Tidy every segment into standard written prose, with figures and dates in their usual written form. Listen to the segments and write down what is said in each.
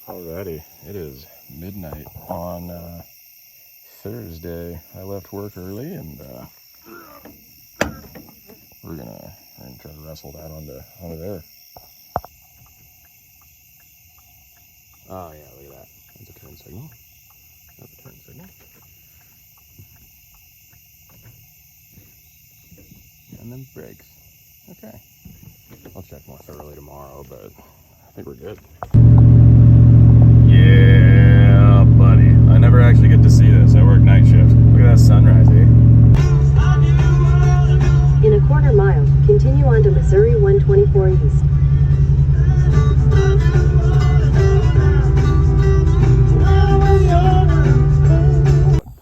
Alrighty, it is midnight on Thursday. I left work early, and we're gonna try to wrestle that onto there. Oh yeah, look at that. That's a turn signal. That's a turn signal. And then brakes. Okay. I'll check more thoroughly tomorrow, but I think we're good. Yeah, buddy. I never actually get to see this. I work night shift. Look at that sunrise, eh? In a quarter mile, continue on to Missouri 124 East.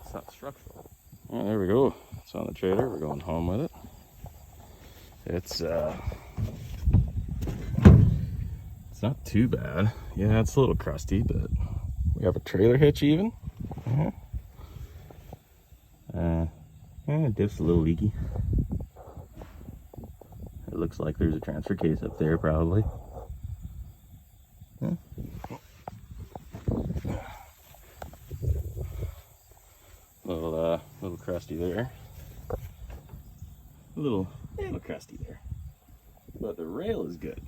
It's not structural. Oh, there we go. It's on the trailer. We're going home with it. It's not too bad. Yeah, it's a little crusty, but we have a trailer hitch even. Diff's a little leaky. It looks like there's a transfer case up there, probably. Little crusty there. A little crusty there. But the rail is good.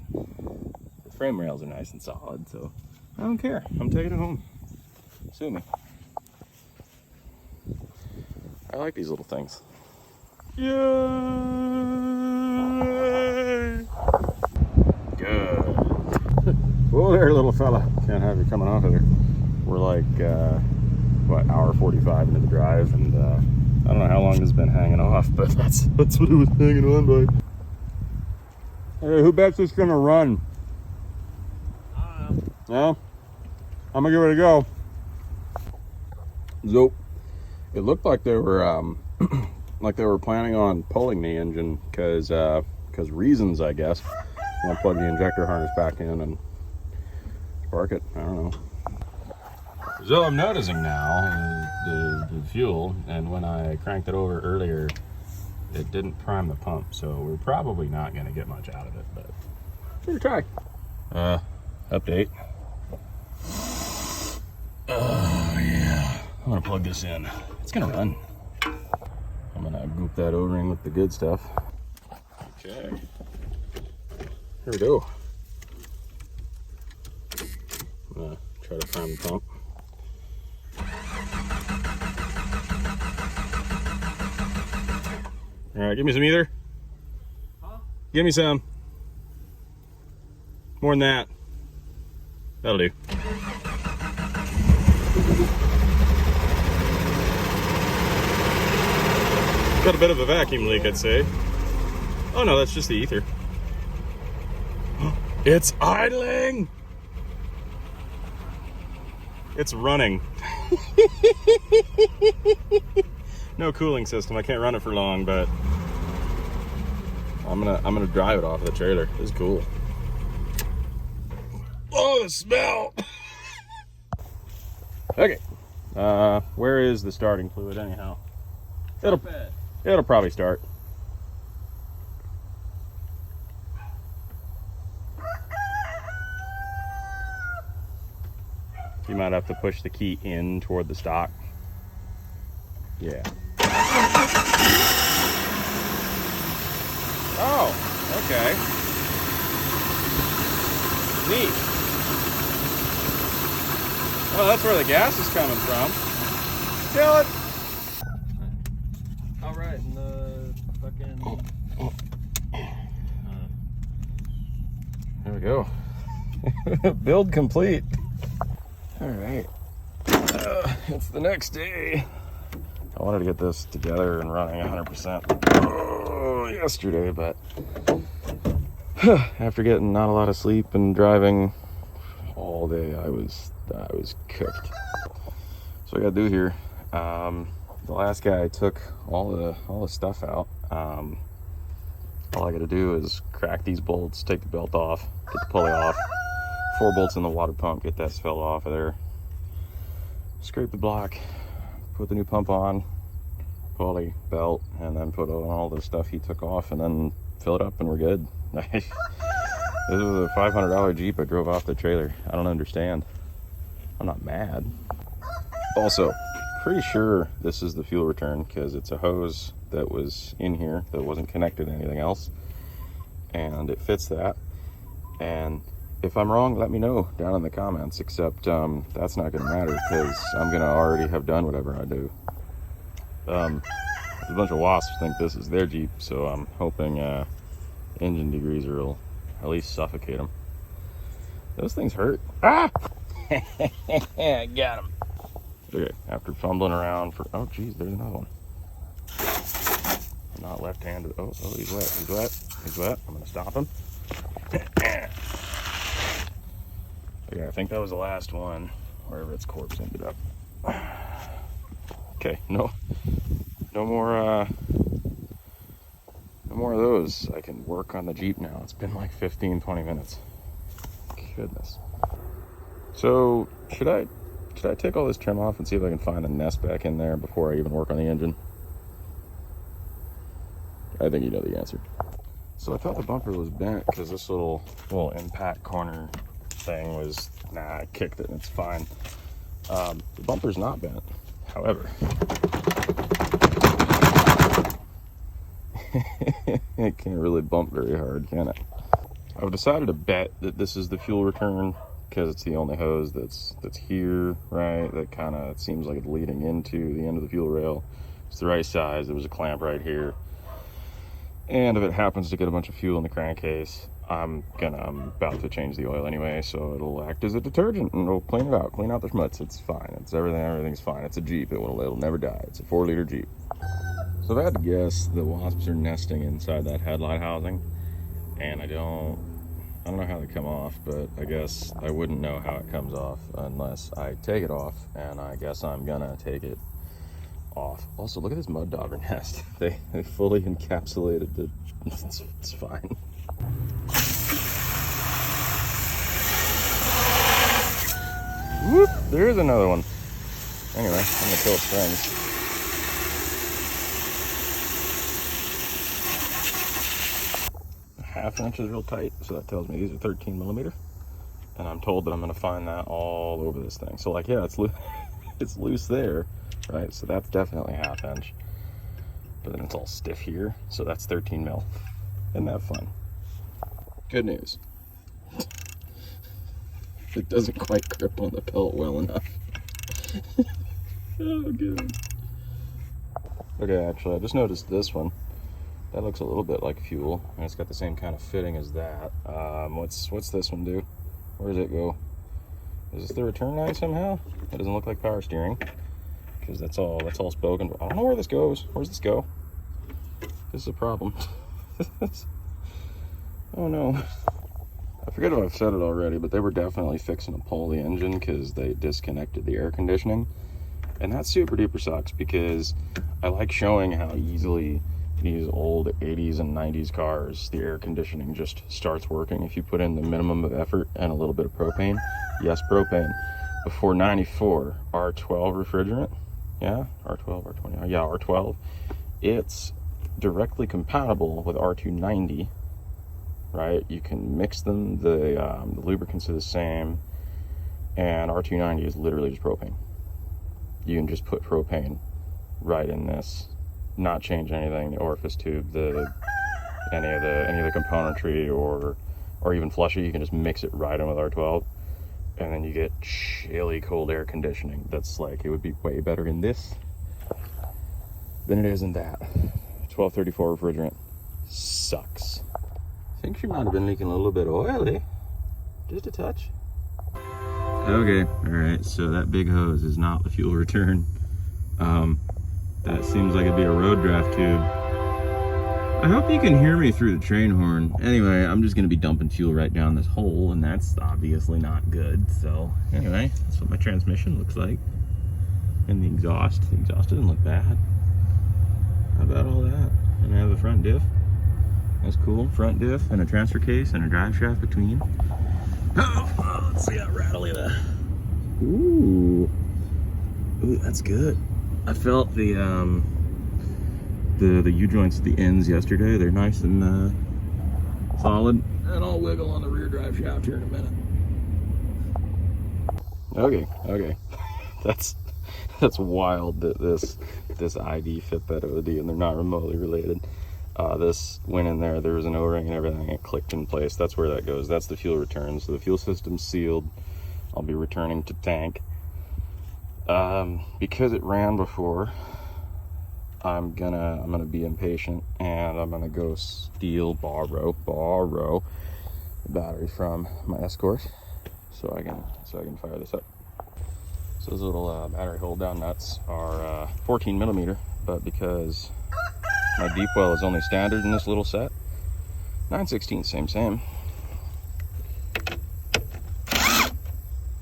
The frame rails are nice and solid, so I don't care. I'm taking it home. Sue me. I like these little things. Yay! Good. Whoa there, little fella. Can't have you coming off of there. We're like, what, hour 45 into the drive, and I don't know how long this has been hanging off, but that's what it was hanging on by. Hey, who bets it's gonna run? I don't know. Yeah? I'm gonna give it a go. So, it looked like they were planning on pulling the engine because reasons, I guess. I'm gonna plug the injector harness back in and spark it. I don't know. So I'm noticing now the fuel, and when I cranked it over earlier, it didn't prime the pump, so we're probably not going to get much out of it, but we're gonna try. Update. Oh yeah, I'm gonna plug this in. It's gonna run. I'm gonna goop that O-ring with the good stuff. Okay, here we go. I'm gonna try to prime the pump. All right, give me some ether. Huh? Give me some. More than that. That'll do. Got a bit of a vacuum leak, I'd say. Oh no, that's just the ether. It's idling! It's running. No cooling system. I can't run it for long, but I'm gonna drive it off of the trailer. This is cool. Oh, the smell! Okay. Where is the starting fluid anyhow? It'll probably start. You might have to push the key in toward the stock. Yeah. Oh, okay. Neat. Well, that's where the gas is coming from. Kill it. All right, and the fucking. There we go. Build complete. All right. It's the next day. I wanted to get this together and running 100% yesterday, but after getting not a lot of sleep and driving all day, I was cooked. So I got to do here. The last guy took all the stuff out. All I got to do is crack these bolts, take the belt off, get the pulley off, 4 bolts in the water pump, get that fell off of there, scrape the block, put the new pump on, pulley, belt, and then put on all the stuff he took off, and then fill it up, and we're good. This was a $500 Jeep I drove off the trailer. I don't understand. I'm not mad. Also, pretty sure this is the fuel return because it's a hose that was in here that wasn't connected to anything else, and it fits that. And if I'm wrong, let me know down in the comments, except that's not gonna matter because I'm gonna already have done whatever I do. There's a bunch of wasps think this is their Jeep, so I'm hoping engine degreaser will at least suffocate them. Those things hurt. Ah! I got him. Okay, after fumbling around for, oh geez, there's another one. I'm not left-handed. Oh, he's wet, he's wet, he's wet. I'm gonna stop him. Okay, I think that was the last one, wherever its corpse ended up. Okay, no more of those. I can work on the Jeep now. It's been like 15-20 minutes. Goodness. So should I take all this trim off and see if I can find the nest back in there before I even work on the engine? I think you know the answer. So I thought the bumper was bent because this little impact corner thing was, nah, I kicked it and it's fine. The bumper's not bent, however. It can't really bump very hard, can it? I've decided to bet that this is the fuel return because it's the only hose that's here, right? That kind of seems like it's leading into the end of the fuel rail. It's the right size. There was a clamp right here. And if it happens to get a bunch of fuel in the crankcase, I'm about to change the oil anyway, so it'll act as a detergent and it'll clean it out, clean out the schmutz. It's fine. It's everything's fine. It's a Jeep. It'll never die. It's a 4-liter Jeep. So if I had to guess, the wasps are nesting inside that headlight housing, and I don't know how they come off, but I guess I wouldn't know how it comes off unless I take it off, and I guess I'm gonna take it off. Also, look at this mud dauber nest. They fully encapsulated the, it's fine. Whoop, there's another one. Anyway, I'm gonna kill its friends. Half inch is real tight, so that tells me these are 13mm, and I'm told that I'm gonna find that all over this thing. So like, yeah, it's it's loose there, right? So that's definitely ½ inch, but then it's all stiff here, so that's 13mm. Isn't that fun? Good news. It doesn't quite grip on the pelt well enough. Oh, good. Okay, actually, I just noticed this one. That looks a little bit like fuel, and it's got the same kind of fitting as that. What's this one do? Where does it go? Is this the return line somehow? It doesn't look like power steering, because that's all spoken. I don't know where this goes. Where's this go? This is a problem. Oh no. I forget if I've said it already, but they were definitely fixing to pull the engine because they disconnected the air conditioning. And that super duper sucks because I like showing how easily these old 80s and 90s cars, the air conditioning just starts working if you put in the minimum of effort and a little bit of propane. Yes, propane. Before 94, R12 refrigerant, yeah, R12, R20, yeah, R12, it's directly compatible with R290, right? You can mix them, the lubricants are the same, and R290 is literally just propane. You can just put propane right in this, not change anything, the orifice tube, any of the componentry, or even flush it. You can just mix it right in with R12, and then you get chilly cold air conditioning. That's like, it would be way better in this than it is in that. 1234 refrigerant sucks. I think she might have been leaking a little bit oily, just a touch. Okay, all right, so that big hose is not the fuel return. That seems like it'd be a road draft tube. I hope you can hear me through the train horn. Anyway, I'm just gonna be dumping fuel right down this hole, and that's obviously not good. So anyway, that's what my transmission looks like. And the exhaust doesn't look bad. How about all that? And I have a front diff. That's cool, front diff and a transfer case and a drive shaft between. Oh, let's see how rattly that. Ooh, that's good. I felt the U-joints at the ends yesterday. They're nice and solid. And I'll wiggle on the rear drive shaft here in a minute. Okay. That's wild that this ID fit that OD and they're not remotely related. This went in there, there was an O-ring and everything, it clicked in place. That's where that goes. That's the fuel return. So the fuel system's sealed. I'll be returning to tank. Because it ran before, I'm gonna be impatient and I'm gonna go borrow the battery from my Escort so I can fire this up. So those little battery hold down nuts are 14 millimeter, but because my deep well is only standard in this little set, 9/16, same.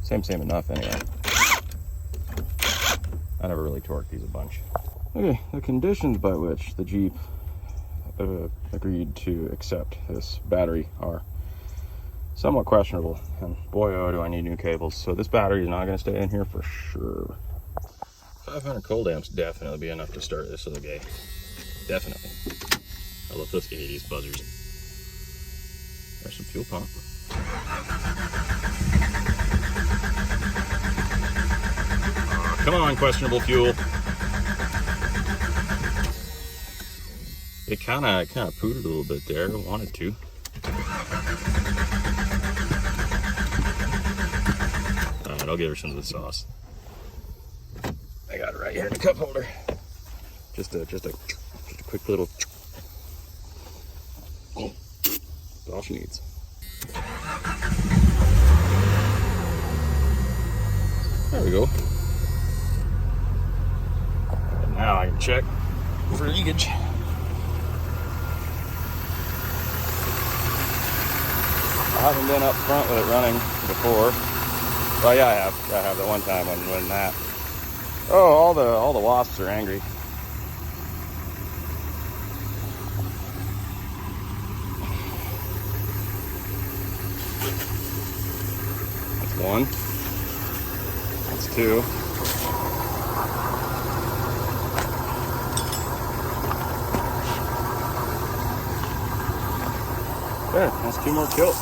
Same enough anyway. I never really torqued these a bunch. Okay, the conditions by which the Jeep agreed to accept this battery are somewhat questionable, and boy oh do I need new cables. So this battery is not going to stay in here for sure. 500 cold amps definitely be enough to start this little guy. Definitely. I love those 80s buzzers. There's some fuel pump. Come on, questionable fuel. It kind of pooted a little bit there. I wanted to. Alright, I'll give her some of the sauce. I got it right here in the cup holder. Just a quick little. That's all she needs. There we go. And now I can check for leakage. I haven't been up front with it running before. Well, yeah, I have that one time when that. Oh, all the wasps are angry. That's one. That's two. There, that's two more killed.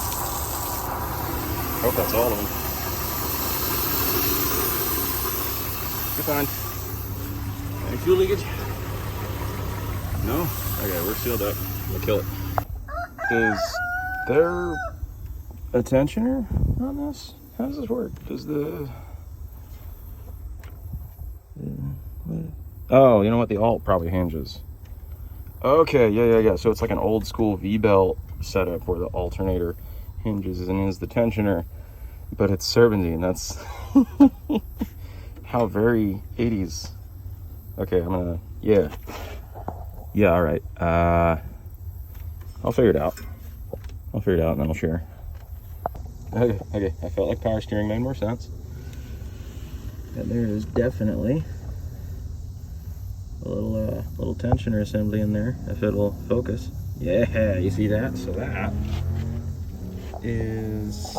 I hope that's all of them. You're fine. Any fuel leakage? No? Okay, we're sealed up. I'm gonna kill it. Is there a tensioner on this? How does this work? Does oh, you know what? The alt probably hinges. Okay, yeah. So it's like an old school V-belt setup where the alternator hinges and is the tensioner, but it's serpentine. That's how very 80s. Okay, I'm gonna, yeah, all right. I'll figure it out. And then I'll share. Okay. I felt like power steering made more sense. And there is definitely a little tensioner assembly in there if it'll focus. Yeah, you see that? So that is,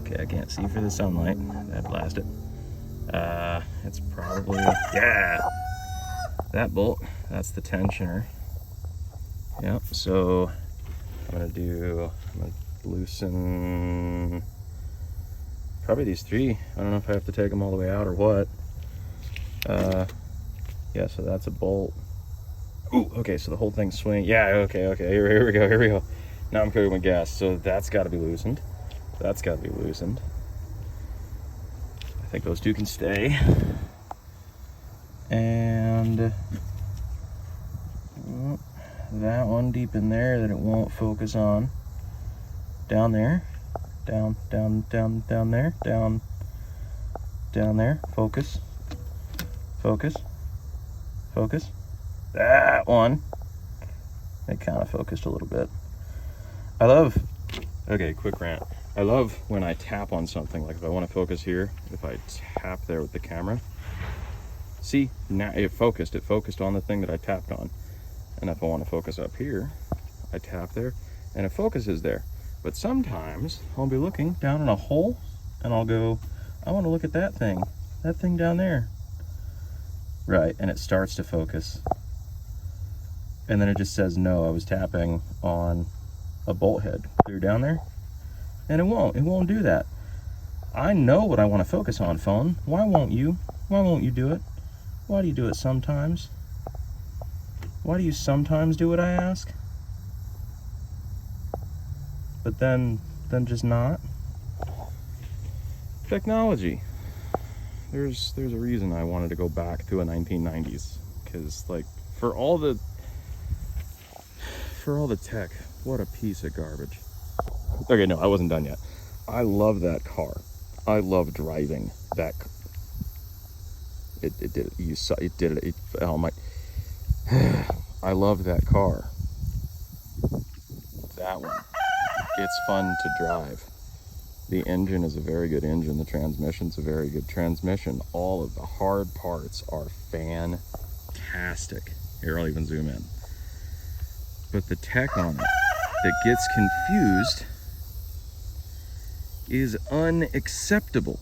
okay, I can't see for the sunlight. That blasted. It's probably, yeah, that bolt, that's the tensioner. Yep, so I'm gonna loosen probably these three. I don't know if I have to take them all the way out or what. Yeah, so that's a bolt. Ooh, okay, so the whole thing's swinging. Yeah, okay, here we go. Now I'm cooking with gas, so that's gotta be loosened. I think those two can stay. And that one deep in there that it won't focus on. Down there. Down there. Down there. Focus. That one. It kind of focused a little bit. Okay, quick rant. I love when I tap on something, like if I want to focus here, if I tap there with the camera. See, now it focused on the thing that I tapped on. And if I want to focus up here, I tap there and it focuses there. But sometimes I'll be looking down in a hole and I'll go, I want to look at that thing down there. Right, and it starts to focus. And then it just says, no, I was tapping on a bolt head. Clear down there. And it won't do that. I know what I want to focus on, phone. Why won't you? Why won't you do it? Why do you do it sometimes? Why do you sometimes do what I ask? But then just not? Technology. There's a reason I wanted to go back to a 1990s. Because, like, for all the tech, what a piece of garbage. Okay, no, I wasn't done yet. I love that car. I love driving that. It did it. You saw it did it. Oh my! I love that car. That one. It's fun to drive. The engine is a very good engine. The transmission's a very good transmission. All of the hard parts are fantastic. Here, I'll even zoom in. But the tech on it that gets confused is unacceptable.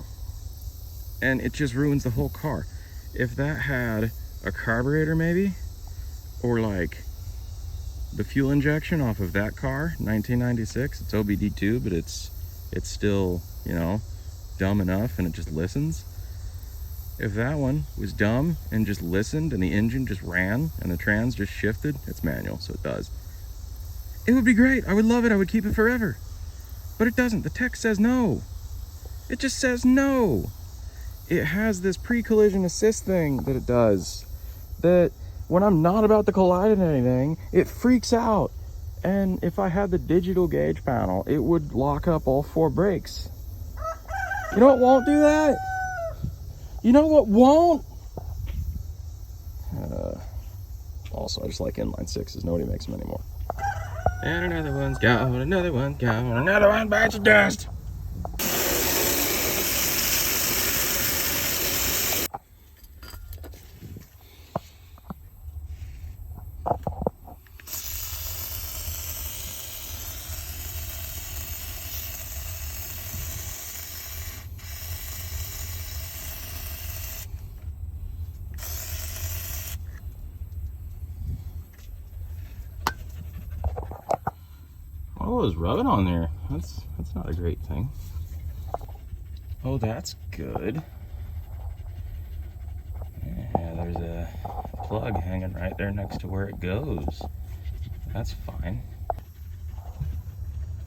And it just ruins the whole car. If that had a carburetor maybe, or like the fuel injection off of that car, 1996, it's OBD2, but it's still, you know, dumb enough and it just listens. If that one was dumb and just listened and the engine just ran and the trans just shifted, it's manual, so it does. It would be great. I would love it. I would keep it forever. But it doesn't. The tech says no. It just says no. It has this pre-collision assist thing that it does, that when I'm not about to collide in anything, it freaks out. And if I had the digital gauge panel, it would lock up all 4 brakes. You know what won't do that? You know what won't? Also, I just like inline 6s. Nobody makes them anymore. And another one's gone, another one gone, another one bites the dust. Oh, it's rubbing on there. That's not a great thing. Oh, that's good. Yeah, there's a plug hanging right there next to where it goes. That's fine.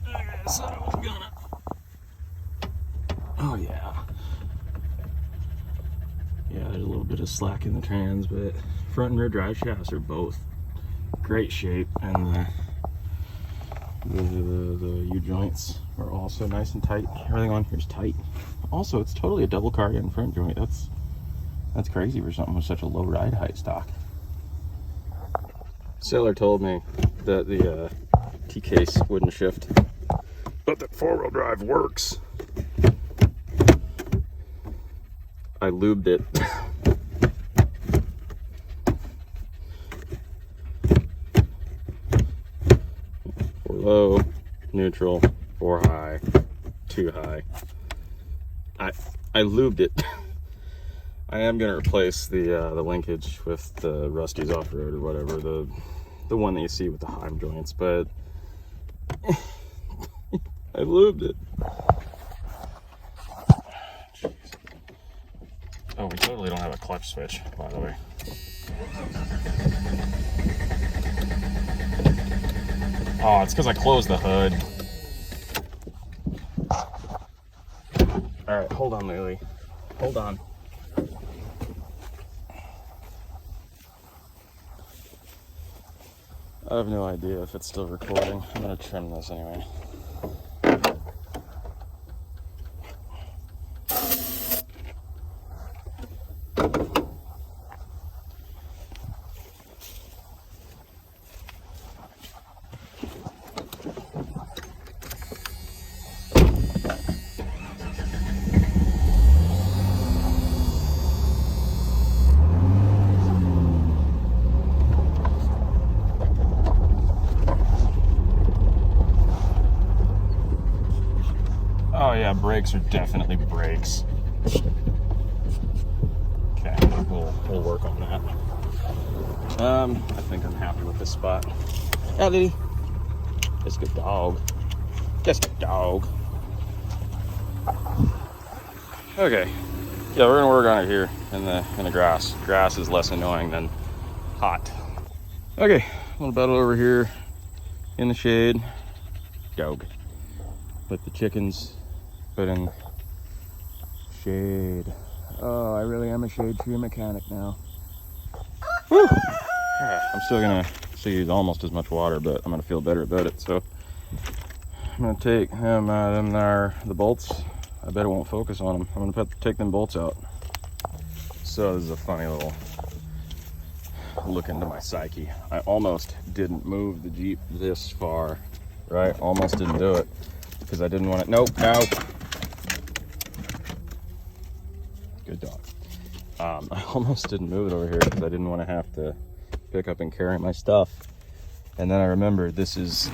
Okay, so I'm gonna. Oh yeah. Yeah, there's a little bit of slack in the trans, but front and rear drive shafts are both great shape, and the U-joints are also nice and tight. Everything on here is tight. Also, it's totally a double cardan front joint. That's crazy for something with such a low ride height stock. Seller told me that the T-case wouldn't shift, but that 4-wheel drive works. I lubed it. Low, neutral, or high, too high. I lubed it. I am gonna replace the linkage with the Rusty's off-road or whatever, the one that you see with the hive joints, but I lubed it. Jeez. Oh, we totally don't have a clutch switch, by the way. Oh, it's because I closed the hood. Alright, hold on, Lily. Hold on. I have no idea if it's still recording. I'm gonna trim this anyway. Oh yeah, brakes are definitely brakes. Okay, we'll work on that. I think I'm happy with this spot. Yeah, Lily. Just a good dog. Just a dog. Okay, yeah, we're gonna work on it here in the grass. Grass is less annoying than hot. Okay, a little battle over here in the shade. Dog. Put the chickens, put in shade. Oh, I really am a shade tree mechanic now. Woo! Yeah, I'm still gonna use almost as much water, but I'm gonna feel better about it. So I'm gonna take the bolts. I bet it won't focus on them. I'm gonna take them bolts out. So this is a funny little look into my psyche. I almost didn't move the Jeep this far, right? Almost didn't do it because I didn't want it. Nope, no. Good dog. I almost didn't move it over here because I didn't want to have to pick up and carry my stuff. And then I remembered this is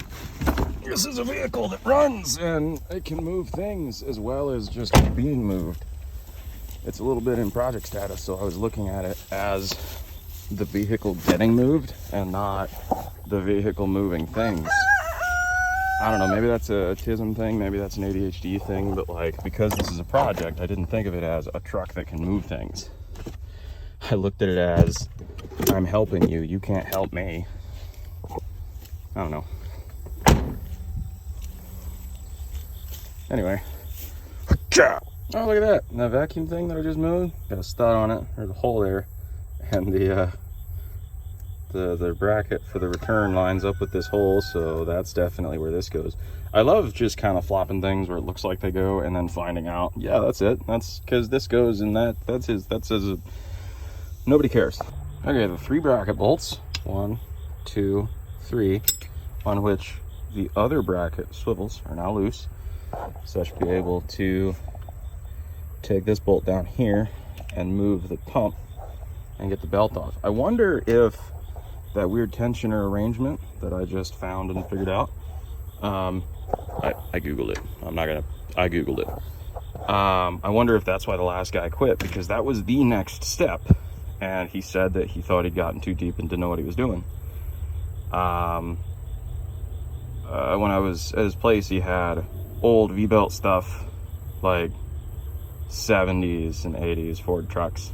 a vehicle that runs and it can move things as well as just being moved. It's a little bit in project status, so I was looking at it as the vehicle getting moved and not the vehicle moving things. I don't know, maybe that's a autism thing, maybe that's an ADHD thing, but like, because this is a project, I didn't think of it as a truck that can move things. I looked at it as, I'm helping you, you can't help me. I don't know. Anyway. Oh, look at that. And that vacuum thing that I just moved, got a stud on it, or the hole there, and the bracket for the return lines up with this hole, so that's definitely where this goes. I love just kind of flopping things where it looks like they go and then finding out, yeah, that's it. That's because this goes in that's his, nobody cares. Okay, the 3 bracket bolts, 1, 2, 3, on which the other bracket swivels are now loose. So I should be able to take this bolt down here and move the pump and get the belt off. I wonder if that weird tensioner arrangement that I just found and figured out, I Googled it. I Googled it. I wonder if that's why the last guy quit, because that was the next step. And he said that he thought he'd gotten too deep and didn't know what he was doing. When I was at his place, he had old V-belt stuff, like 70s and 80s Ford trucks,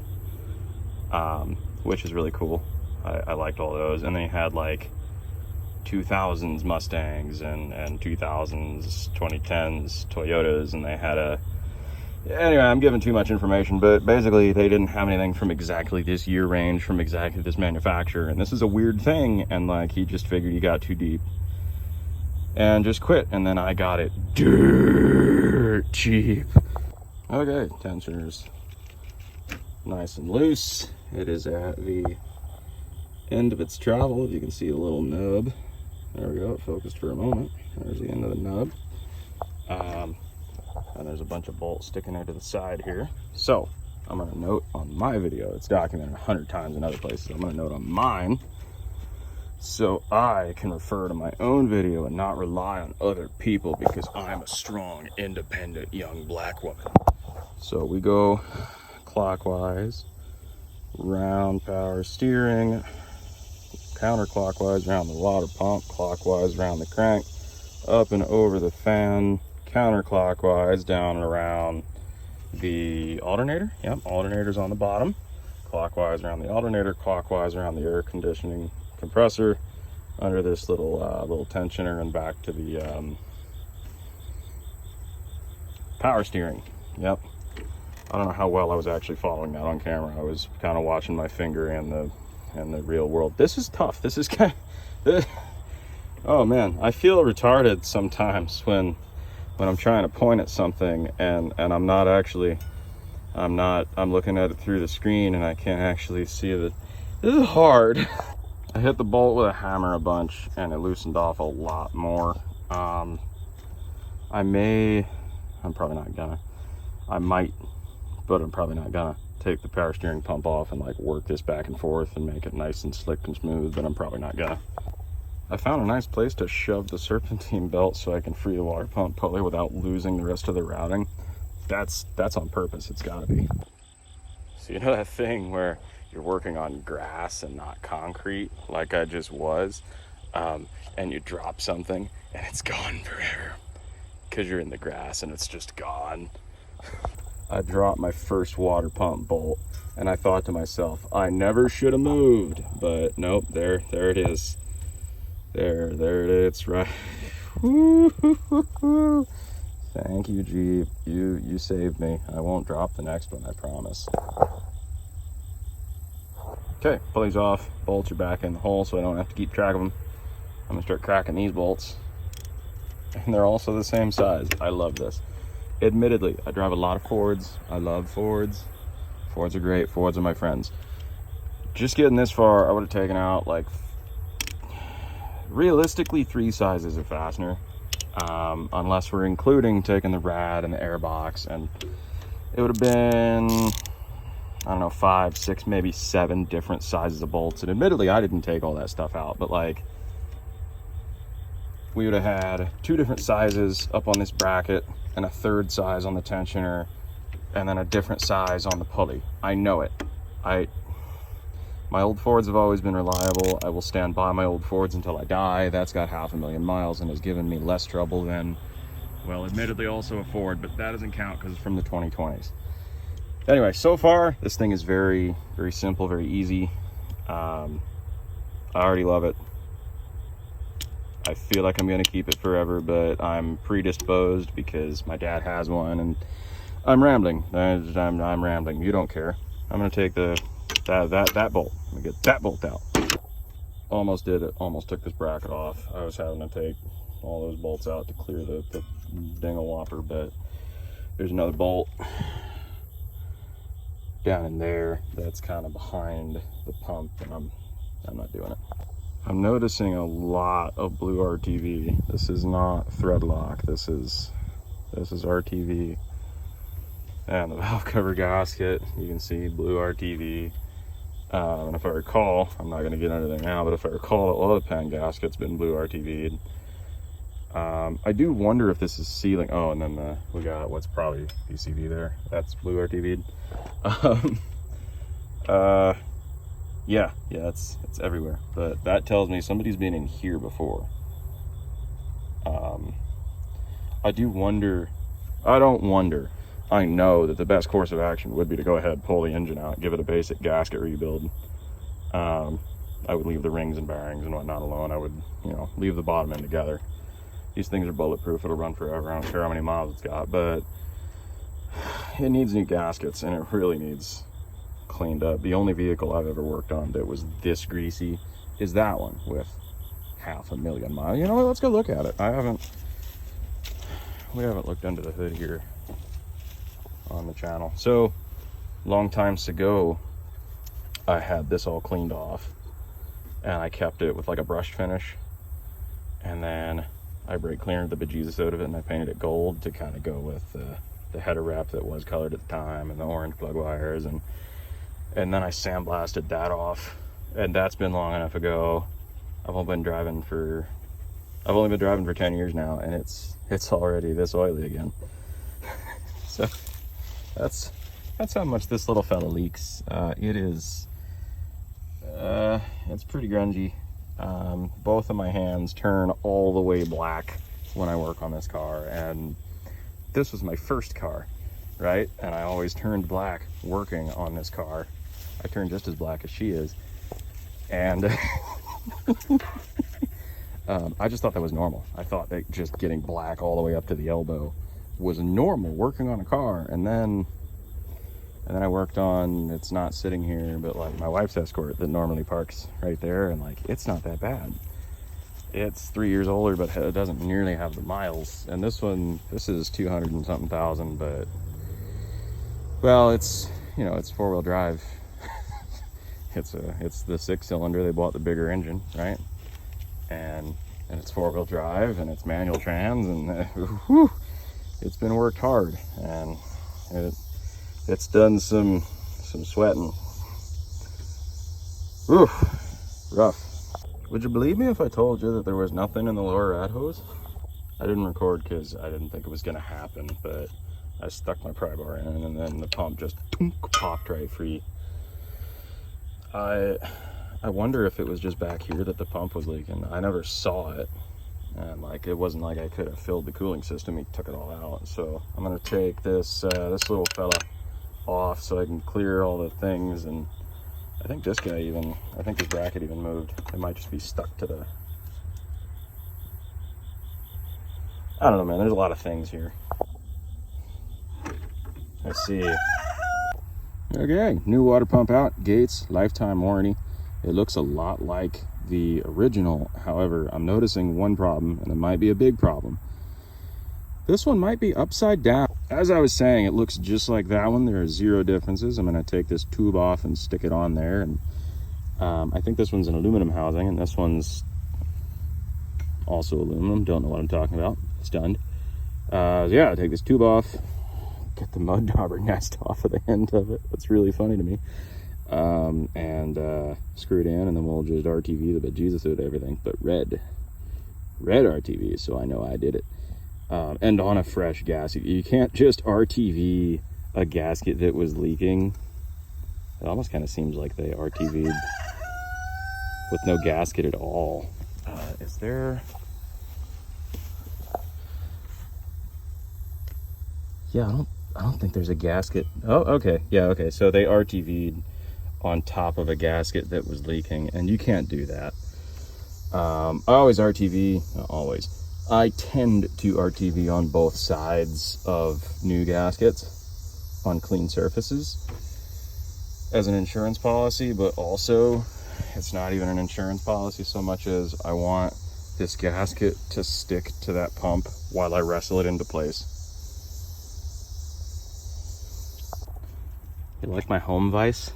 which is really cool. I liked all those. And then he had like 2000s Mustangs and 2000s 2010s Toyotas, and they had anyway, I'm giving too much information, but basically they didn't have anything from exactly this year range, from exactly this manufacturer, and this is a weird thing, and like he just figured he got too deep and just quit. And then I got it dirt cheap. Okay, tensioner's nice and loose. It is at the end of its travel. You can see a little nub. There we go, it focused for a moment. There's the end of the nub. And there's a bunch of bolts sticking out to the side here. So I'm gonna note on my video, it's documented 100 times in other places, I'm gonna note on mine so I can refer to my own video and not rely on other people, because I'm a strong, independent young black woman. So we go clockwise, round power steering, counterclockwise around the water pump, clockwise around the crank, up and over the fan, counterclockwise down and around the alternator. Yep, alternator's on the bottom. Clockwise around the alternator, clockwise around the air conditioning compressor, under this little tensioner, and back to the power steering. Yep. I don't know how well I was actually following that on camera. I was kind of watching my finger and the real world. This is tough. This is kind of, oh man, I feel retarded sometimes when I'm trying to point at something and I'm looking at it through the screen and I can't actually see that. This is hard. I hit the bolt with a hammer a bunch and it loosened off a lot more. I might, but I'm probably not gonna take the power steering pump off and like work this back and forth and make it nice and slick and smooth, but I'm probably not gonna. I found a nice place to shove the serpentine belt so I can free the water pump pulley without losing the rest of the routing. That's on purpose, it's gotta be. So you know that thing where you're working on grass and not concrete, like I just was, and you drop something and it's gone forever because you're in the grass and it's just gone. I dropped my first water pump bolt, and I thought to myself, I never should have moved, but nope, there it is. There it is, right. Thank you, Jeep. You saved me. I won't drop the next one, I promise. Okay, pulley's off, bolts are back in the hole so I don't have to keep track of them. I'm gonna start cracking these bolts. And they're also the same size. I love this. Admittedly, I drive a lot of Fords. I love Fords. Fords are great. Fords are my friends. Just getting this far, I would have taken out like realistically 3 sizes of fastener, unless we're including taking the rad and the airbox, and it would have been, I don't know, 5, 6, maybe 7 different sizes of bolts. And admittedly, I didn't take all that stuff out, but like, we would have had 2 different sizes up on this bracket and a 3rd size on the tensioner, and then a different size on the pulley. I know it. My old Fords have always been reliable. I will stand by my old Fords until I die. That's got 500,000 miles and has given me less trouble than, well, admittedly also a Ford, but that doesn't count because it's from the 2020s. Anyway, so far, this thing is very, very simple, very easy. I already love it. I feel like I'm gonna keep it forever, but I'm predisposed because my dad has one, and I'm rambling. I'm rambling. You don't care. I'm gonna take that bolt. I'm gonna get that bolt out. Almost did it. Almost took this bracket off. I was having to take all those bolts out to clear the dingle whopper, but there's another bolt down in there that's kind of behind the pump, and I'm not doing it. I'm noticing a lot of blue RTV. This is not thread lock. This is RTV. And the valve cover gasket, you can see blue RTV. And if I recall, I'm not going to get into there now, but if I recall, all the pan gasket's been blue RTV'd. I do wonder if this is sealing. Oh, and then we got what's probably PCV there. That's blue RTV'd. Yeah, it's everywhere. But that tells me somebody's been in here before. I don't wonder. I know that the best course of action would be to go ahead, pull the engine out, give it a basic gasket rebuild. I would leave the rings and bearings and whatnot alone. I would, leave the bottom end together. These things are bulletproof. It'll run forever. I don't care how many miles it's got, but it needs new gaskets, and it really needs cleaned up. The only vehicle I've ever worked on that was this greasy is that one with 500,000 miles. You know what? Let's go look at it. We haven't looked under the hood here on the channel. So long times ago, I had this all cleaned off, and I kept it with like a brushed finish, and then I brake cleared the bejesus out of it, and I painted it gold to kind of go with the header wrap that was colored at the time, and the orange plug wires, and then I sandblasted that off. And that's been long enough ago. I've only been driving for 10 years now, and it's already this oily again. So that's how much this little fella leaks. It's pretty grungy. Both of my hands turn all the way black when I work on this car, and this was my first car, right? And I always turned black working on this car. I turned just as black as she is, and I just thought that was normal. I thought that just getting black all the way up to the elbow was normal working on a car. And then I worked on, it's not sitting here, but like my wife's Escort that normally parks right there, and like it's not that bad. It's 3 years older, but it doesn't nearly have the miles. And this is 200 and something thousand, but well, it's four-wheel drive. It's the 6-cylinder. They bought the bigger engine, right? And it's four-wheel drive, and it's manual trans, and it's been worked hard, and it's done some sweating. Whew, rough. Would you believe me if I told you that there was nothing in the lower rad hose? I didn't record because I didn't think it was gonna happen, but I stuck my pry bar in, and then the pump just popped right free. I wonder if it was just back here that the pump was leaking. I never saw it, And like, it wasn't like I could have filled the cooling system. He took it all out. So I'm gonna take this this little fella off so I can clear all the things. And I think this guy even, I think his bracket even moved. It might just be stuck to the, I don't know, man. There's a lot of things here. Let's see. Okay, new water pump out, Gates, lifetime warranty. It looks a lot like the original. However, I'm noticing one problem, and it might be a big problem. This one might be upside down. As I was saying, it looks just like that one. There are zero differences. I'm gonna take this tube off and stick it on there. And I think this one's an aluminum housing, and this one's also aluminum. Don't know what I'm talking about. Stunned. Yeah, take this tube off, get the mud dauber nest off of the end of it. That's really funny to me. And screw it in, and then we'll just RTV the bejesus out of everything. But red RTV, so I know I did it. And on a fresh gasket. You can't just RTV a gasket that was leaking. It almost kind of seems like they RTV'd with no gasket at all. Is there... Yeah, I don't think there's a gasket. Oh, okay. Yeah, okay. So they RTV'd on top of a gasket that was leaking, and you can't do that. I always RTV, not always. I tend to RTV on both sides of new gaskets on clean surfaces as an insurance policy, but also it's not even an insurance policy so much as I want this gasket to stick to that pump while I wrestle it into place. You like my home vise?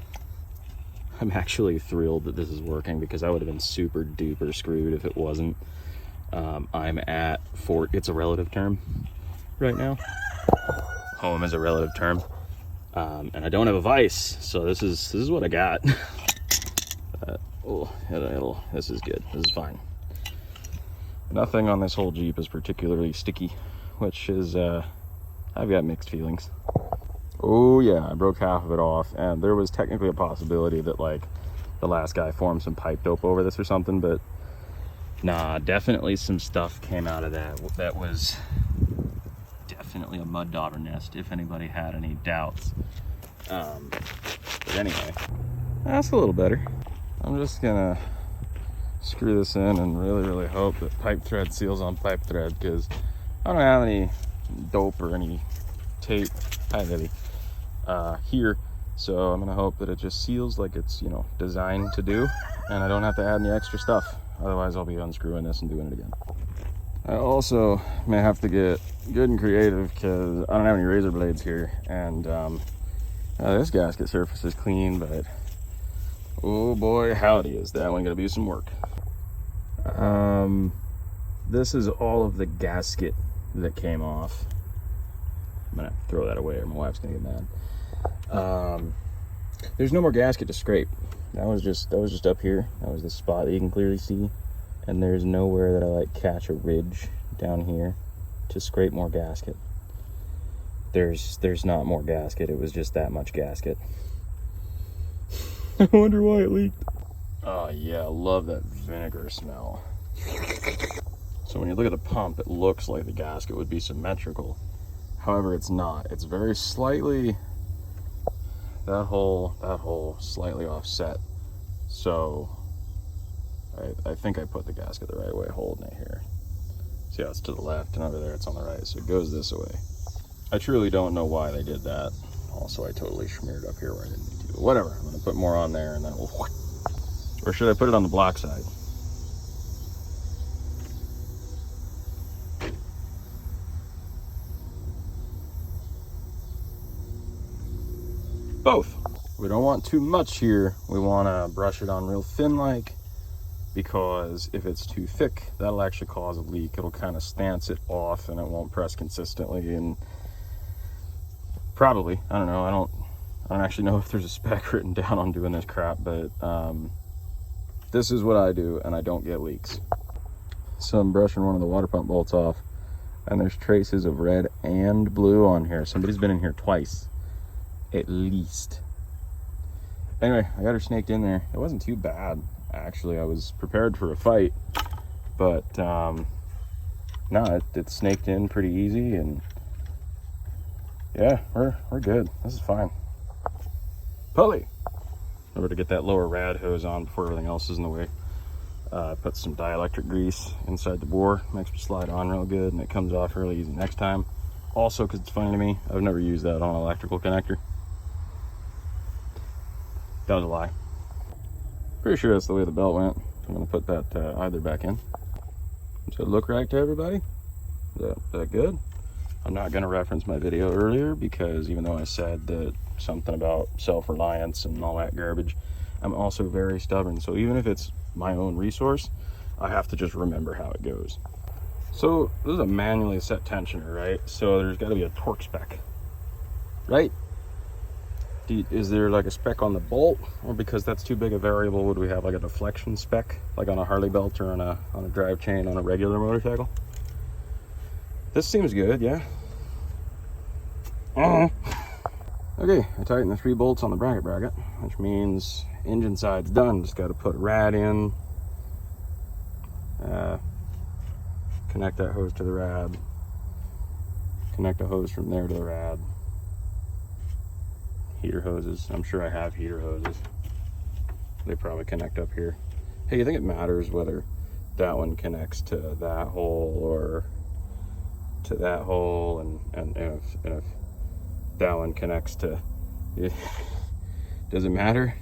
I'm actually thrilled that this is working because I would have been super duper screwed if it wasn't. I'm at Fort, it's a relative term right now. Home is a relative term. And I don't have a vise, so this is what I got. This is good, this is fine. Nothing on this whole Jeep is particularly sticky, which is, I've got mixed feelings. Oh yeah, I broke half of it off, and there was technically a possibility that like the last guy formed some pipe dope over this or something, but nah, definitely some stuff came out of that. That was definitely a mud dauber nest, if anybody had any doubts. But anyway, that's a little better. I'm just gonna screw this in and really hope that pipe thread seals on pipe thread, because I don't have any dope or any tape here, so I'm gonna hope that it just seals like it's, you know, designed to do, and I don't have to add any extra stuff. Otherwise I'll be unscrewing this and doing it again. I also may have to get good and creative because I don't have any razor blades here, and this gasket surface is clean, but oh boy howdy is that one gonna be some work. This is all of the gasket that came off. I'm gonna throw that away or my wife's gonna get mad. There's no more gasket to scrape. That was just up here. That was the spot that you can clearly see, and there's nowhere that I like catch a ridge down here to scrape more gasket. There's not more gasket. It was just that much gasket. I wonder why it leaked. Oh yeah, I love that vinegar smell. So when you look at the pump, it looks like the gasket would be symmetrical. However, it's not. It's very slightly, that hole slightly offset. So I think I put the gasket the right way, holding it here. See how it's to the left, and over there it's on the right, so it goes this way. I truly don't know why they did that. Also, I totally smeared up here where I didn't need to. But whatever, I'm gonna put more on there and then we'll, or should I put it on the block side? Both. We don't want too much here. We want to brush it on real thin like, because if it's too thick, that'll actually cause a leak. It'll kind of stance it off and it won't press consistently, and probably, I don't know, I don't actually know if there's a spec written down on doing this crap, but this is what I do and I don't get leaks. So I'm brushing one of the water pump bolts off, and there's traces of red and blue on here. Somebody's been in here twice at least. Anyway, I got her snaked in there. It wasn't too bad, actually. I was prepared for a fight, but no, it snaked in pretty easy, and yeah, we're good. This is fine. Pulley. Remember to get that lower rad hose on before everything else is in the way. Put some dielectric grease inside the bore, makes me slide on real good, and it comes off really easy next time. Also, because it's funny to me, I've never used that on an electrical connector. That was a lie. Pretty sure that's the way the belt went. I'm gonna put that either back in. Does it look right to everybody? Is that good? I'm not gonna reference my video earlier because even though I said that something about self-reliance and all that garbage, I'm also very stubborn. So even if it's my own resource, I have to just remember how it goes. So this is a manually set tensioner, right? So there's got to be a torque spec, right? Is there like a spec on the bolt, or because that's too big a variable, would we have like a deflection spec, like on a Harley belt or on a drive chain on a regular motorcycle? This seems good, yeah. Okay, I tightened the 3 bolts on the bracket, which means engine side's done. Just got to put rad in, connect that hose to the rad, connect a hose from there to the rad. Heater hoses, I'm sure I have heater hoses. They probably connect up here. Hey, you think it matters whether that one connects to that hole or to that hole, and if that one connects to it? Does it matter?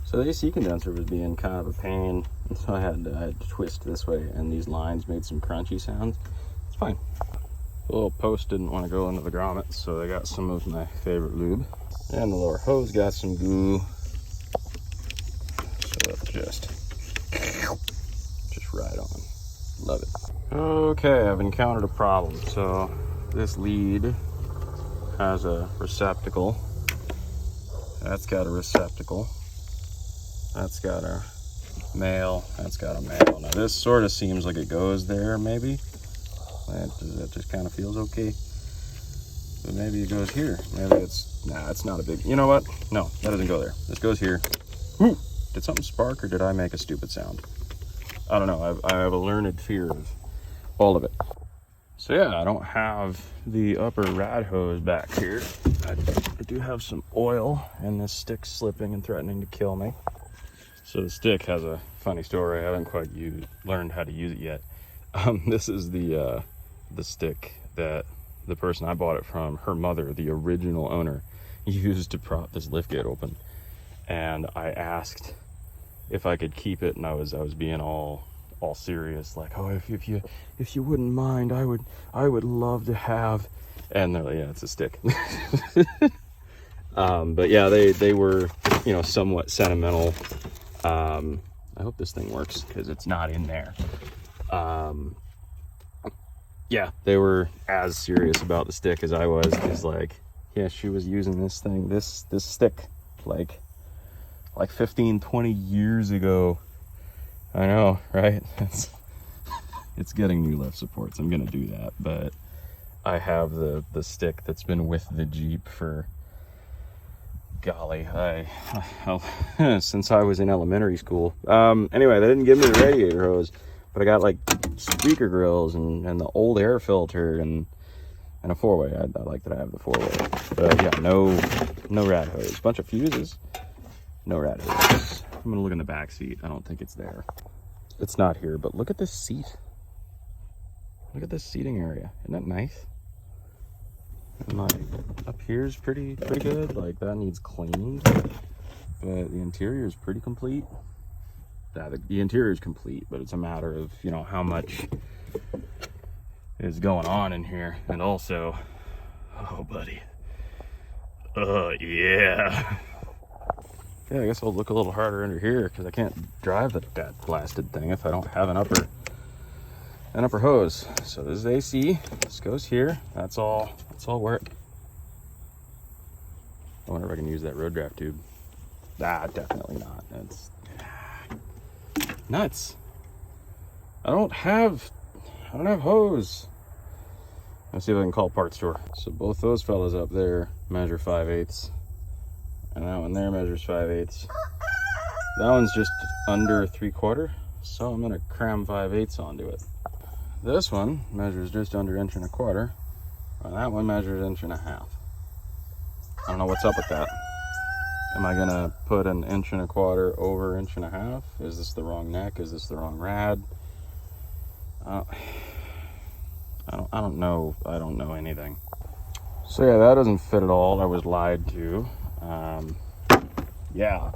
So the AC condenser was being kind of a pain, and so I had to twist this way, and these lines made some crunchy sounds. It's fine. The little post didn't want to go into the grommet, so they got some of my favorite lube. And the lower hose got some goo. So that's just right on. Love it. Okay, I've encountered a problem. So this lead has a receptacle. That's got a receptacle. That's got a male. That's got a male. Now this sort of seems like it goes there, maybe. That just kind of feels okay. But maybe it goes here. Maybe it's, nah, it's not a big, you know what? No, that doesn't go there. This goes here. Woo! Did something spark, or did I make a stupid sound? I don't know. I have a learned fear of all of it. So yeah, I don't have the upper rad hose back here. I do have some oil, and this stick's slipping and threatening to kill me. So the stick has a funny story. I haven't quite learned how to use it yet. This is the stick that the person I bought it from, her mother, the original owner, used to prop this liftgate open. And I asked if I could keep it, and I was being all serious, like, oh, if you wouldn't mind, I would love to have. And they're like, yeah, it's a stick. But yeah, they were, you know, somewhat sentimental. I hope this thing works because it's not in there. Yeah, they were as serious about the stick as I was, because like, yeah, she was using this thing, this stick like 15-20 years ago. I know, right? It's getting new left supports. I'm gonna do that, but I have the stick that's been with the Jeep for, golly, since I was in elementary school. Anyway, they didn't give me the radiator hose, but I got like speaker grills and the old air filter and a 4-way. I like that I have the 4-way. But yeah, no rad hose. Bunch of fuses, no rad hose. I'm gonna look in the back seat. I don't think it's there. It's not here, but look at this seat. Look at this seating area. Isn't that nice? And like up here is pretty good. Like that needs cleaning, but the interior is pretty complete. The interior is complete, but it's a matter of, you know, how much is going on in here. And also, oh buddy, yeah. Yeah, I guess I'll look a little harder under here, because I can't drive that blasted thing if I don't have an upper hose. So this is AC. This goes here. That's all work. I wonder if I can use that road draft tube. Ah, definitely not. That's nuts. I don't have hose. Let's see if I can call parts store. So both those fellas up there measure 5/8, and that one there measures 5/8. That one's just under 3/4. so I'm gonna cram 5/8 onto it. This one measures just under 1.25 inches, and that one measures 1.5 inches. I don't know what's up with that. Am I gonna put an 1.25 inches over 1.5 inches? Is this the wrong neck? Is this the wrong rad? I don't know. I don't know anything. So yeah, that doesn't fit at all. I was lied to. Yeah.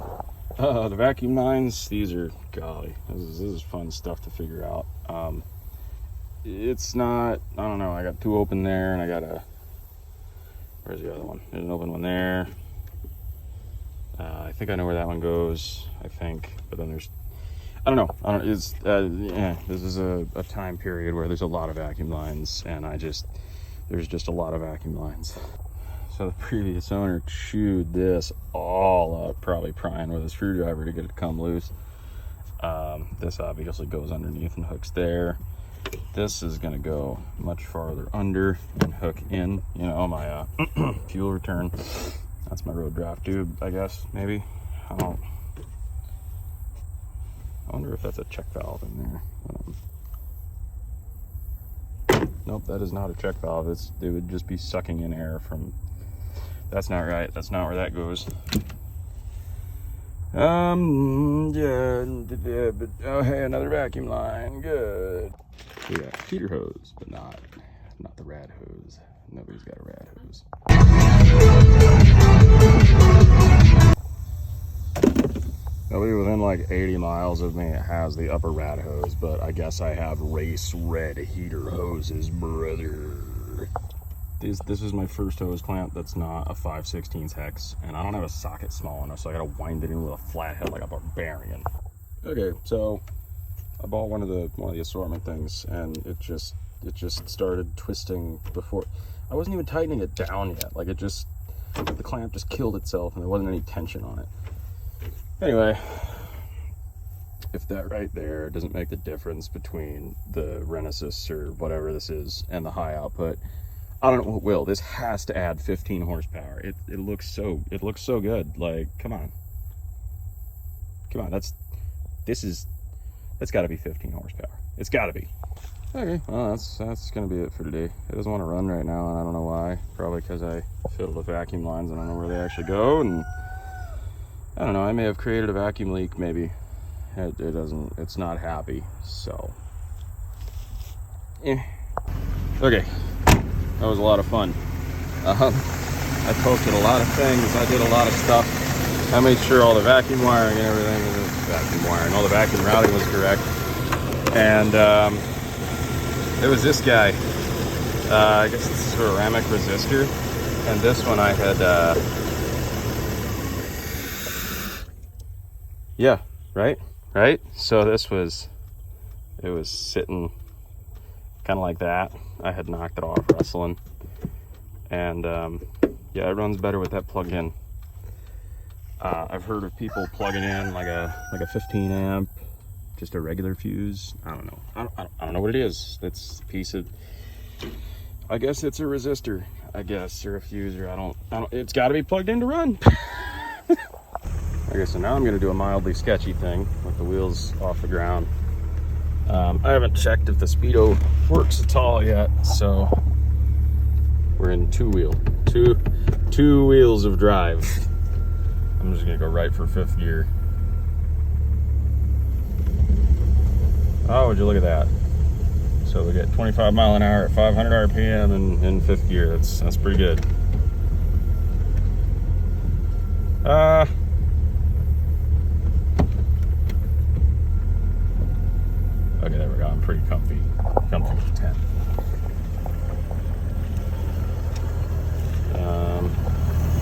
The vacuum lines, these are, golly, this is fun stuff to figure out. It's not, I don't know, I got 2 open there, and I got a, where's the other one? There's an open one there. I think I know where that one goes, I think, but then there's, I don't know, it's, yeah, this is a time period where there's a lot of vacuum lines, and there's just a lot of vacuum lines. So the previous owner chewed this all up, probably prying with a screwdriver to get it to come loose. This obviously goes underneath and hooks there. This is gonna go much farther under and hook in, you know, my fuel return. That's my road draft tube, I guess, maybe. I wonder if that's a check valve in there. Nope, that is not a check valve. It would just be sucking in air from, that's not right. That's not where that goes. Yeah, but, oh, hey, another vacuum line, good. We got feeder hose, but not the rad hose. Nobody's got a rad hose. Nobody within like 80 miles of me has the upper rad hose, but I guess I have race red heater hoses, brother. This is my first hose clamp that's not a 5/16 hex, and I don't have a socket small enough, so I gotta wind it in with a flathead like a barbarian. Okay, so I bought one of the assortment things, and it just started twisting before. I wasn't even tightening it down yet. Like the clamp just killed itself, and there wasn't any tension on it. Anyway, if that right there doesn't make the difference between the Renesis or whatever this is and the high output, I don't know what will. This has to add 15 horsepower. It looks so good. Like, come on, that's got to be 15 horsepower. It's got to be. Okay, well that's gonna be it for today. It doesn't want to run right now, and I don't know why. Probably because I fiddled with vacuum lines. I don't know where they actually go, and I don't know. I may have created a vacuum leak. Maybe it doesn't. It's not happy. So, okay. That was a lot of fun. I posted a lot of things. I did a lot of stuff. I made sure all the vacuum wiring and everything, all the vacuum routing was correct. And there was this guy. I guess it's a ceramic resistor. And this one I had, yeah, right? So it was sitting kind of like that. I had knocked it off wrestling, and yeah, it runs better with that plugged in. I've heard of people plugging in like a 15 amp, just a regular fuse. I don't know. I don't know what it is. It's a piece of, I guess it's a resistor, I guess, or a fuse, or I don't. It's got to be plugged in to run. Okay, so now I'm gonna do a mildly sketchy thing with the wheels off the ground. I haven't checked if the Speedo works at all yet, so we're in two wheels of drive. I'm just gonna go right for 5th gear. Oh, would you look at that? So we get 25 mile an hour at 500 RPM in 5th gear. That's pretty good. Okay, there we go. I'm pretty comfy with 10.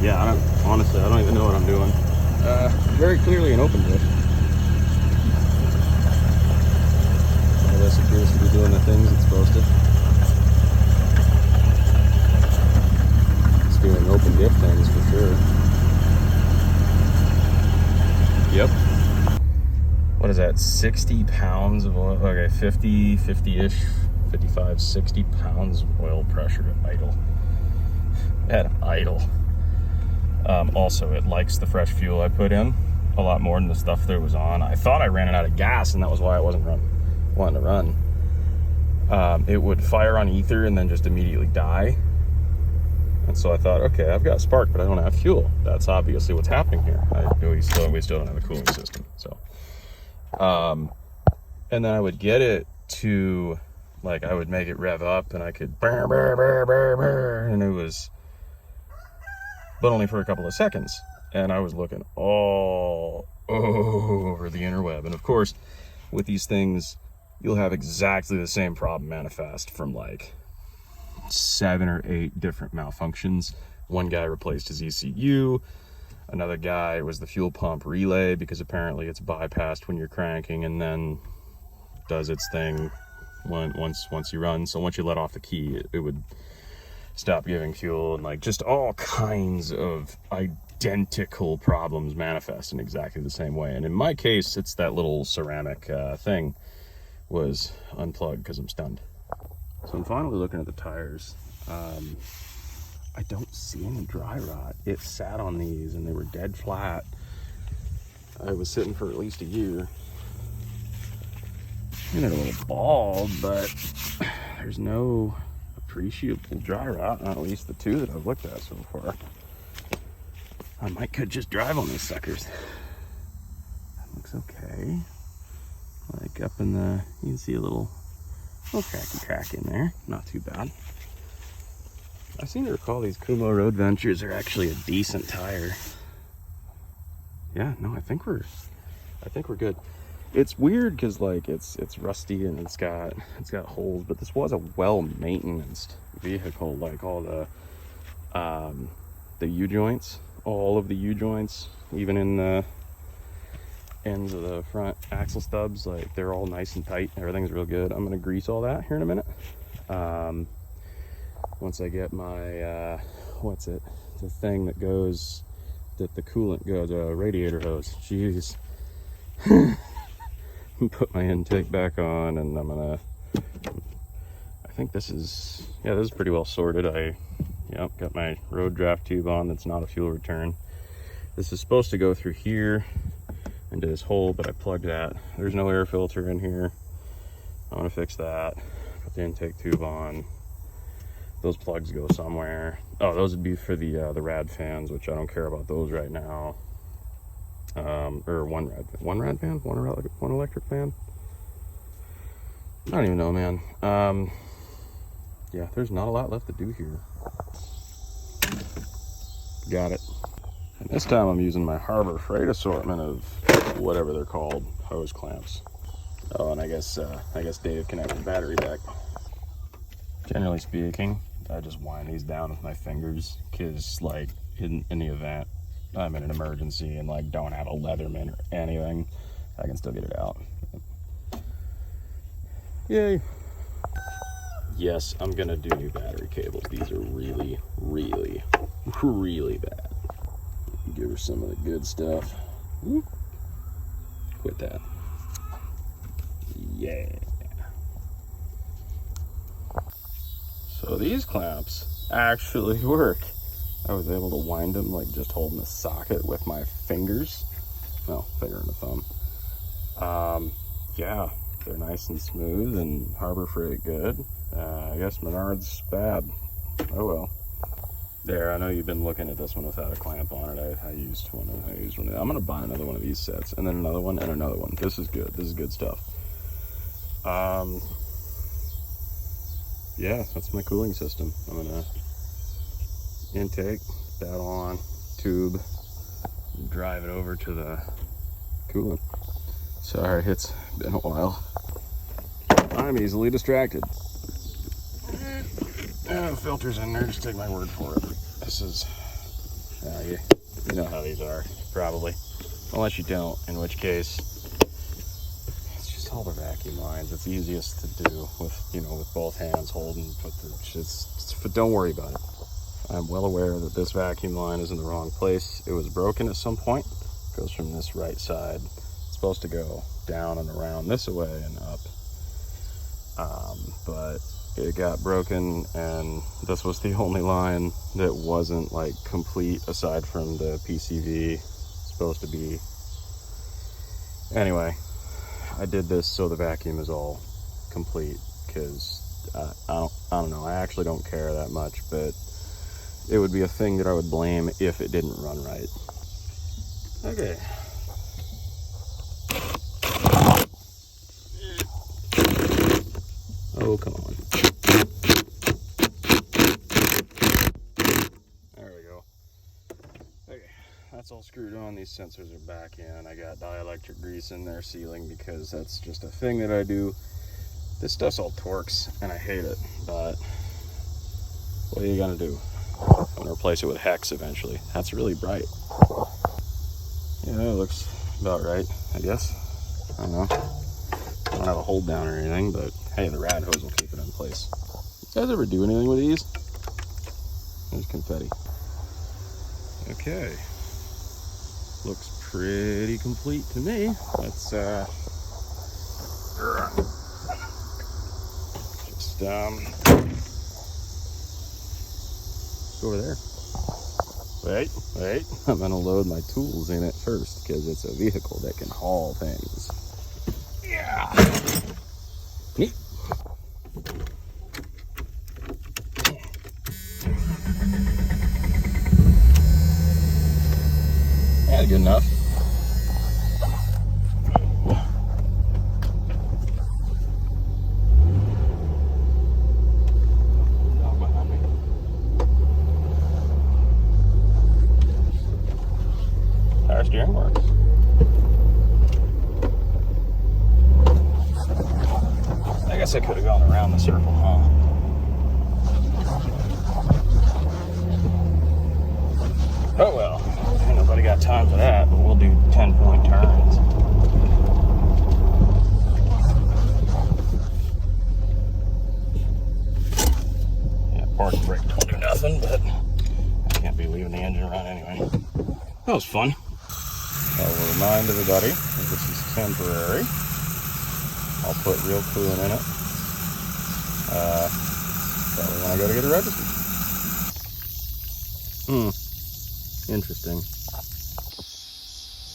Yeah, honestly, I don't even know what I'm doing. Very clearly an open diff. Well, this appears to be doing the things it's supposed to. It's doing open diff things for sure. Yep. What is that, 60 pounds of oil? Okay, 50-ish, 55, 60 pounds of oil pressure at idle. At idle. Also, it likes the fresh fuel I put in. a lot more than the stuff that was on. I thought I ran it out of gas, and that was why I wasn't wanting to run. It would fire on ether and then just immediately die. And so I thought, okay, I've got spark, but I don't have fuel. That's obviously what's happening here. We still don't have a cooling system. So, and then I would get it to, like, I would make it rev up, and I could burr, burr, burr, burr, burr, and it was, but only for a couple of seconds. And I was looking all over the interweb. And of course, with these things, you'll have exactly the same problem manifest from like 7 or 8 different malfunctions. One guy replaced his ECU. Another guy was the fuel pump relay, because apparently it's bypassed when you're cranking and then does its thing once you run. So once you let off the key, it would stop giving fuel, and like just all kinds of identical problems manifest in exactly the same way. And in my case, it's that little ceramic thing was unplugged because I'm stunned. So I'm finally looking at the tires. I don't see any dry rot. It sat on these and they were dead flat. I was sitting for at least a year. They're a little bald, but there's no appreciable dry rot, at least the 2 that I've looked at so far. I could just drive on these suckers. That looks okay. Like up in the, you can see a little cracky crack in there. Not too bad. I seem to recall these Kumo Road Ventures are actually a decent tire. Yeah, no, I think we're good. It's weird because like it's rusty and it's got holes, but this was a well-maintained vehicle. Like all the U-joints, all of the U-joints, even in the ends of the front axle stubs, like they're all nice and tight. Everything's real good. I'm gonna grease all that here in a minute. Once I get my the thing that the coolant goes, radiator hose. Jeez. Put my intake back on, and I think this is pretty well sorted. Got my road draft tube on. That's not a fuel return. This is supposed to go through here into this hole, but I plugged that. There's no air filter in here. I want to fix that. Put the intake tube on. Those plugs go somewhere. Oh, those would be for the rad fans, which I don't care about those right now. Or one electric fan. I don't even know, man. Yeah, there's not a lot left to do here. Got it. And this time I'm using my Harbor Freight assortment of whatever they're called, hose clamps. Oh, and I guess Dave connected the battery back. Generally speaking, I just wind these down with my fingers, because like in the event I'm in an emergency and like don't have a Leatherman or anything, I can still get it out. Yay. Yes, I'm gonna do new battery cables. These are really, really, really bad. Give her some of the good stuff. Woo. Quit that. Yeah. So these clamps actually work. I was able to wind them like just holding the socket with my fingers. Well, finger and a thumb. Yeah, they're nice and smooth, and Harbor Freight good. I guess Menard's bad. Oh well. There, I know you've been looking at this one without a clamp on it. I used one. I'm gonna buy another one of these sets, and then another one and another one. This is good. This is good stuff. Yeah, that's my cooling system. I'm gonna intake that on, tube, drive it over to the coolant. Sorry, it's been a while. I'm easily distracted. Filters in there, just take my word for it. This is, you know how these are, probably. Unless you don't, in which case, it's just all the vacuum lines. It's easiest to do with both hands holding, but don't worry about it. I'm well aware that this vacuum line is in the wrong place. It was broken at some point. It goes from this right side. It's supposed to go down and around this way and up. But it got broken, and this was the only line that wasn't like complete aside from the PCV. It's supposed to be Anyway, I did this so the vacuum is all complete, because I don't know, I actually don't care that much, but it would be a thing that I would blame if it didn't run right. Okay. Oh, come on. There we go. Okay, that's all screwed on. These sensors are back in. I got dielectric grease in there sealing because that's just a thing that I do. This stuff's all Torx and I hate it, but what are you gonna do? I'm gonna replace it with hex eventually. That's really bright. Yeah, that looks about right, I guess. I don't know. I don't have a hold down or anything, but hey, the rad hose will keep it in place. You guys ever do anything with these? There's confetti. Okay. Looks pretty complete to me. Let's just go over there. Wait. I'm gonna load my tools in it first because it's a vehicle that can haul things. Yeah. Neat. Yeah, good enough. Power steering works. I guess I could have gone around the circle, huh? Oh well, ain't nobody got time for that, but we'll do 10-point turns. Yeah, park brake don't do nothing, but I can't be leaving the engine run anyway. That was fun. I will remind everybody that this is temporary. I'll put real coolant in it. Probably when I go to get it registered. Interesting.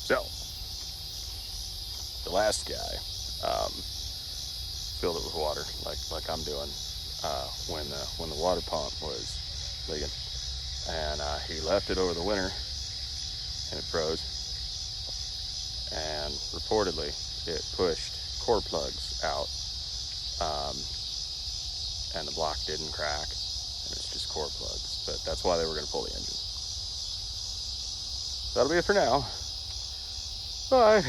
So, the last guy filled it with water, like I'm doing, when the water pump was leaking, and he left it over the winter, and it froze. And reportedly, it pushed core plugs out, and the block didn't crack, and it's just core plugs. But that's why they were going to pull the engine. That'll be it for now. Bye.